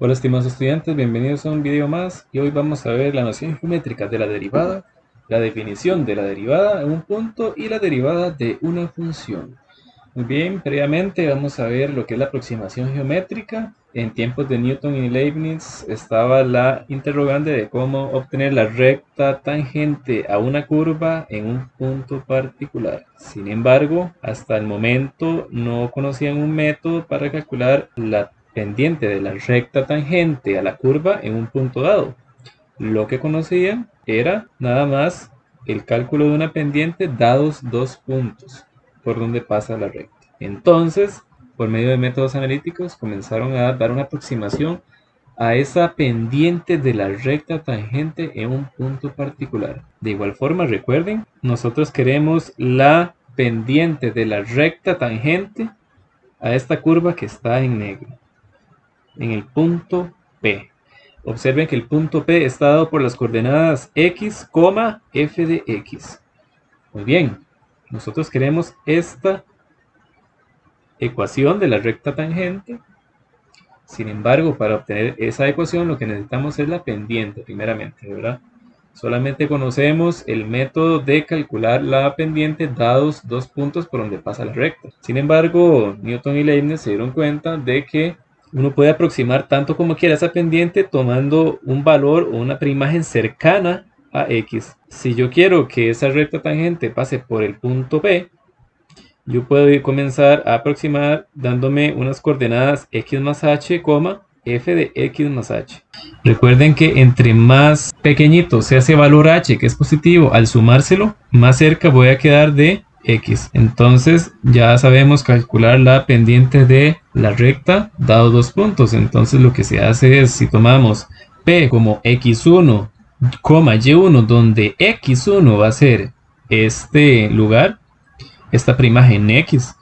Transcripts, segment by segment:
Hola estimados estudiantes, bienvenidos a un video más y hoy vamos a ver la noción geométrica de la derivada, la definición de la derivada en un punto y la derivada de una función. Muy bien, previamente vamos a ver lo que es la aproximación geométrica. En tiempos de Newton y Leibniz estaba la interrogante de cómo obtener la recta tangente a una curva en un punto particular. Sin embargo, hasta el momento no conocían un método para calcular la pendiente de la recta tangente a la curva en un punto dado. Lo que conocían era nada más el cálculo de una pendiente dados dos puntos por donde pasa la recta. Entonces, por medio de métodos analíticos, comenzaron a dar una aproximación a esa pendiente de la recta tangente en un punto particular. De igual forma, recuerden, nosotros queremos la pendiente de la recta tangente a esta curva que está en negro, en el punto P. Observen que el punto P está dado por las coordenadas x, f de x. Muy bien, nosotros queremos esta ecuación de la recta tangente. Sin embargo, para obtener esa ecuación lo que necesitamos es la pendiente primeramente, ¿verdad? Solamente conocemos el método de calcular la pendiente dados dos puntos por donde pasa la recta. Sin embargo, Newton y Leibniz se dieron cuenta de que uno puede aproximar tanto como quiera esa pendiente tomando un valor o una preimagen cercana a x. Si yo quiero que esa recta tangente pase por el punto P, yo puedo comenzar a aproximar dándome unas coordenadas x más h, f de x más h. Recuerden que entre más pequeñito sea ese valor h que es positivo, al sumárselo, más cerca voy a quedar de x. Entonces ya sabemos calcular la pendiente de la recta dado dos puntos. Entonces lo que se hace es, si tomamos p como x1, y1, donde x1 va a ser este lugar, esta preimagen x,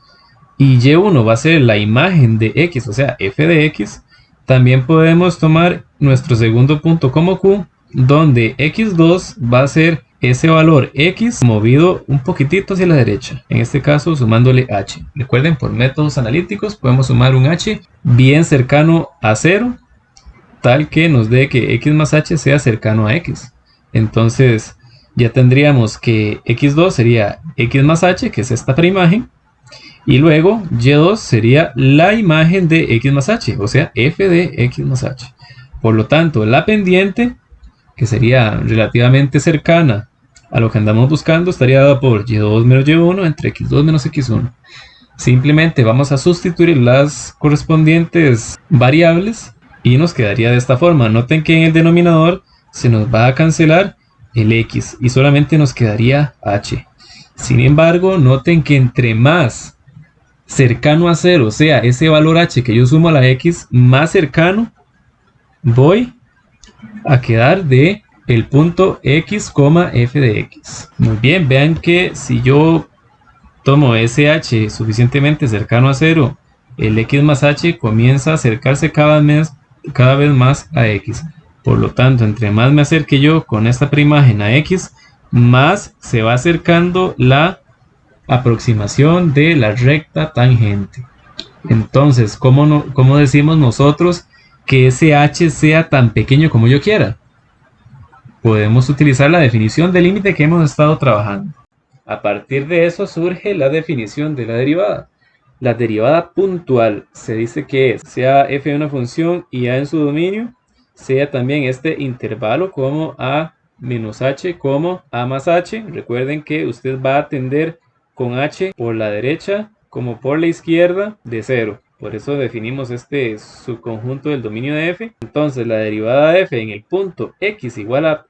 y y1 va a ser la imagen de x, o sea, f de x, también podemos tomar nuestro segundo punto como q, donde x2 va a ser ese valor x movido un poquitito hacia la derecha, en este caso sumándole h. Recuerden, por métodos analíticos podemos sumar un h bien cercano a 0, tal que nos dé que x más h sea cercano a x. Entonces ya tendríamos que x2 sería x más h, que es esta preimagen, y luego y2 sería la imagen de x más h, o sea, f de x más h. Por lo tanto, la pendiente, que sería relativamente cercana a lo que andamos buscando, estaría dada por y2 menos y1 entre x2 menos x1. Simplemente vamos a sustituir las correspondientes variables y nos quedaría de esta forma. Noten que en el denominador se nos va a cancelar el x y solamente nos quedaría h. Sin embargo, noten que entre más cercano a 0 sea ese valor h que yo sumo a la x, más cercano voy a quedar de el punto x, f de x. Muy bien, vean que si yo tomo ese h suficientemente cercano a 0, el x más h comienza a acercarse cada vez más a x. Por lo tanto, entre más me acerque yo con esta preimagen a x, más se va acercando la aproximación de la recta tangente. Entonces, ¿cómo decimos nosotros que ese h sea tan pequeño como yo quiera? Podemos utilizar la definición de límite que hemos estado trabajando. A partir de eso surge la definición de la derivada. La derivada puntual se dice que es, sea f de una función y a en su dominio, sea también este intervalo como a menos h como a más h. Recuerden que usted va a tender con h por la derecha como por la izquierda de 0. Por eso definimos este subconjunto del dominio de f. Entonces la derivada de f en el punto x igual a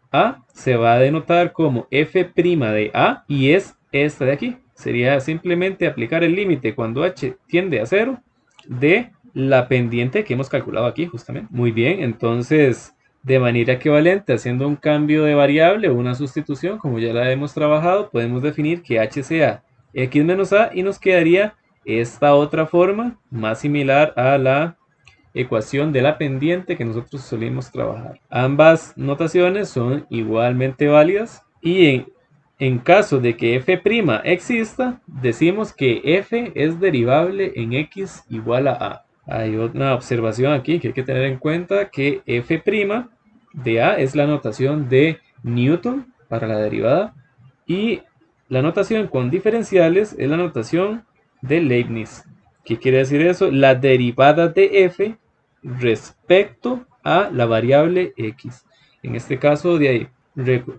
se va a denotar como f' de a y es esta de aquí. Sería simplemente aplicar el límite cuando h tiende a 0 de la pendiente que hemos calculado aquí justamente. Muy bien, entonces de manera equivalente, haciendo un cambio de variable o una sustitución, como ya la hemos trabajado, podemos definir que h sea x menos a y nos quedaría esta otra forma más similar a la ecuación de la pendiente que nosotros solimos trabajar. Ambas notaciones son igualmente válidas y en caso de que f' exista, decimos que f es derivable en x igual a. Hay una observación aquí que hay que tener en cuenta, que f' de a es la notación de Newton para la derivada y la notación con diferenciales es la notación de Leibniz. ¿Qué quiere decir eso? La derivada de f respecto a la variable x. En este caso, de ahí,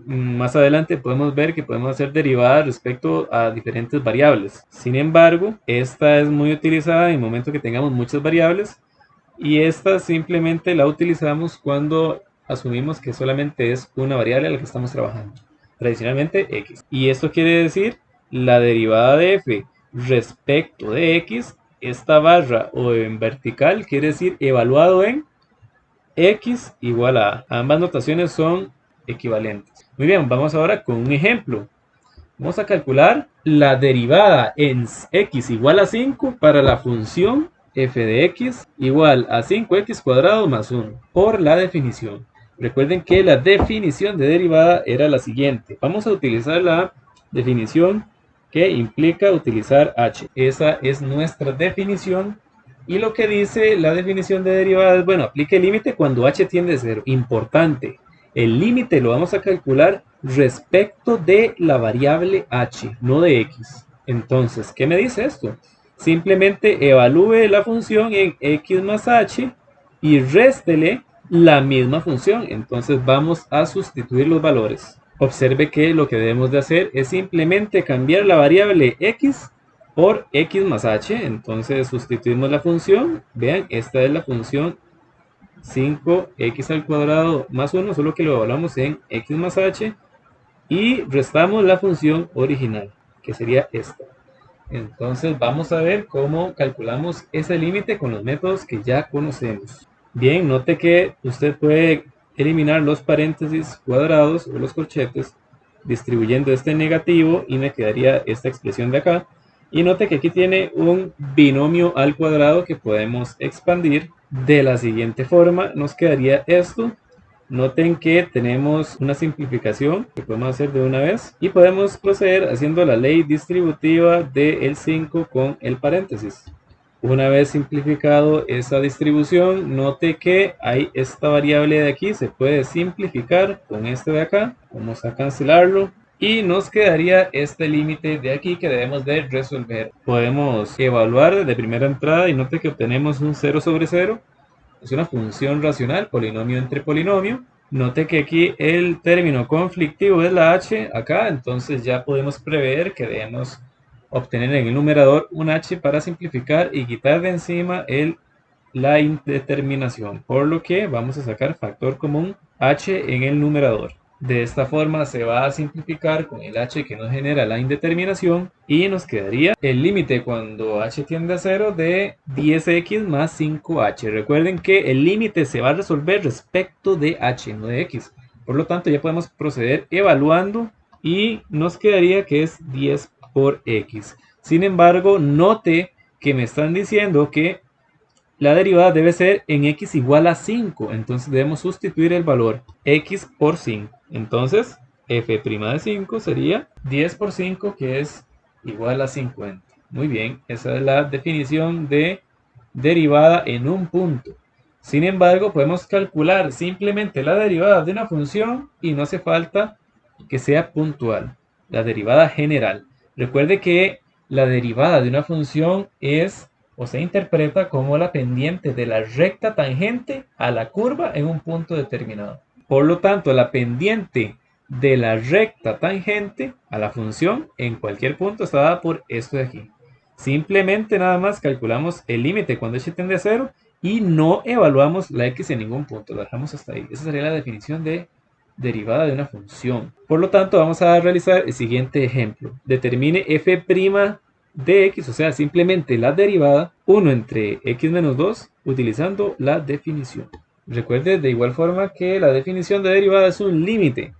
más adelante podemos ver que podemos hacer derivadas respecto a diferentes variables. Sin embargo, esta es muy utilizada en el momento que tengamos muchas variables y esta simplemente la utilizamos cuando asumimos que solamente es una variable a la que estamos trabajando, tradicionalmente x. Y esto quiere decir la derivada de f respecto de x, esta barra o en vertical quiere decir evaluado en x igual a. Ambas notaciones son equivalentes. Muy bien, vamos ahora con un ejemplo. Vamos a calcular la derivada en x igual a 5 para la función f de x igual a 5x cuadrado más 1 por la definición. Recuerden que la definición de derivada era la siguiente. Vamos a utilizar la definición que implica utilizar h. Esa es nuestra definición. Y lo que dice la definición de derivada es, bueno, aplique el límite cuando h tiende a 0. Importante. El límite lo vamos a calcular respecto de la variable h, no de x. Entonces, ¿qué me dice esto? Simplemente evalúe la función en x más h y réstele la misma función. Entonces vamos a sustituir los valores. Observe que lo que debemos de hacer es simplemente cambiar la variable x por x más h. Entonces sustituimos la función. Vean, esta es la función 5x al cuadrado más 1, solo que lo evaluamos en x más h. Y restamos la función original, que sería esta. Entonces vamos a ver cómo calculamos ese límite con los métodos que ya conocemos. Bien, note que usted puede eliminar los paréntesis cuadrados o los corchetes distribuyendo este negativo y me quedaría esta expresión de acá. Y note que aquí tiene un binomio al cuadrado que podemos expandir de la siguiente forma. Nos quedaría esto. Noten que tenemos una simplificación que podemos hacer de una vez y podemos proceder haciendo la ley distributiva del 5 con el paréntesis. Una vez simplificado esa distribución, note que hay esta variable de aquí, se puede simplificar con este de acá. Vamos a cancelarlo y nos quedaría este límite de aquí que debemos de resolver. Podemos evaluar de primera entrada y note que obtenemos un 0 sobre 0. Es una función racional, polinomio entre polinomio. Note que aquí el término conflictivo es la h acá, entonces ya podemos prever que debemos obtener en el numerador un h para simplificar y quitar de encima la indeterminación, por lo que vamos a sacar factor común h en el numerador. De esta forma se va a simplificar con el h que nos genera la indeterminación y nos quedaría el límite cuando h tiende a 0 de 10x más 5h. Recuerden que el límite se va a resolver respecto de h, no de x. Por lo tanto ya podemos proceder evaluando y nos quedaría que es 10 por x. Sin embargo, note que me están diciendo que la derivada debe ser en x igual a 5. Entonces debemos sustituir el valor x por 5. Entonces, f' de 5 sería 10 por 5, que es igual a 50. Muy bien, esa es la definición de derivada en un punto. Sin embargo, podemos calcular simplemente la derivada de una función y no hace falta que sea puntual. La derivada general. Recuerde que la derivada de una función es o se interpreta como la pendiente de la recta tangente a la curva en un punto determinado. Por lo tanto, la pendiente de la recta tangente a la función en cualquier punto está dada por esto de aquí. Simplemente nada más calculamos el límite cuando h tiende a 0 y no evaluamos la x en ningún punto, lo dejamos hasta ahí. Esa sería la definición de derivada de una función. Por lo tanto, vamos a realizar el siguiente ejemplo. Determine f' de x, o sea, simplemente la derivada 1 entre x menos 2 utilizando la definición. Recuerde de igual forma que la definición de derivada es un límite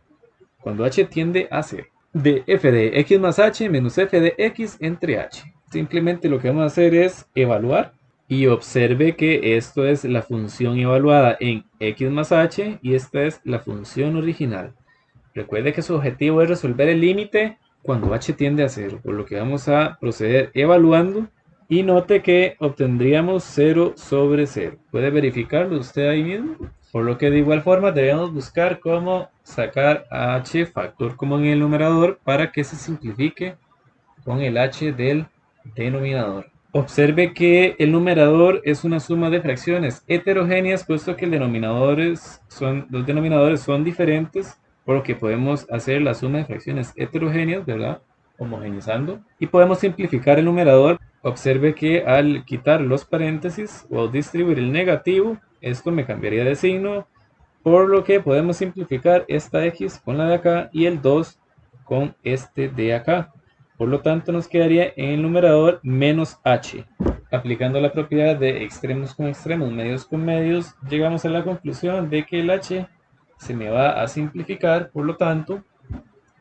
cuando h tiende a 0 de f de x más h menos f de x entre h. Simplemente lo que vamos a hacer es evaluar y observe que esto es la función evaluada en x más h y esta es la función original. Recuerde que su objetivo es resolver el límite cuando h tiende a 0, por lo que vamos a proceder evaluando Y note que obtendríamos 0 sobre 0. ¿Puede verificarlo usted ahí mismo? Por lo que de igual forma debemos buscar cómo sacar a h factor común en el numerador para que se simplifique con el h del denominador. Observe que el numerador es una suma de fracciones heterogéneas, puesto que los denominadores son diferentes, por lo que podemos hacer la suma de fracciones heterogéneas, ¿verdad? Homogeneizando. Y podemos simplificar el numerador. Observe que al quitar los paréntesis o distribuir el negativo, esto me cambiaría de signo, por lo que podemos simplificar esta x con la de acá y el 2 con este de acá. Por lo tanto, nos quedaría en el numerador menos h. Aplicando la propiedad de extremos con extremos, medios con medios, llegamos a la conclusión de que el h se me va a simplificar. Por lo tanto,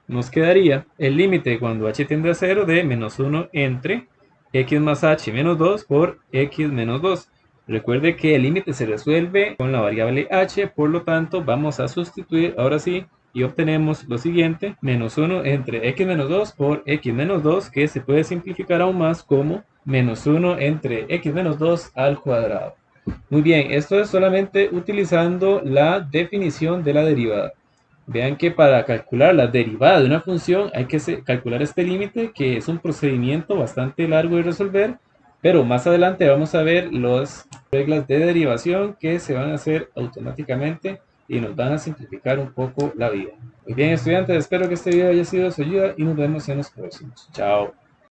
nos quedaría el límite cuando h tiende a 0 de menos 1 entre x más h menos 2 por x menos 2. Recuerde que el límite se resuelve con la variable h, por lo tanto vamos a sustituir ahora sí y obtenemos lo siguiente: menos 1 entre x menos 2 por x menos 2, que se puede simplificar aún más como menos 1 entre x menos 2 al cuadrado. Muy bien, esto es solamente utilizando la definición de la derivada. Vean que para calcular la derivada de una función hay que calcular este límite, que es un procedimiento bastante largo de resolver, pero más adelante vamos a ver las reglas de derivación que se van a hacer automáticamente y nos van a simplificar un poco la vida. Muy bien, estudiantes, espero que este video haya sido de su ayuda y nos vemos en los próximos. Chao.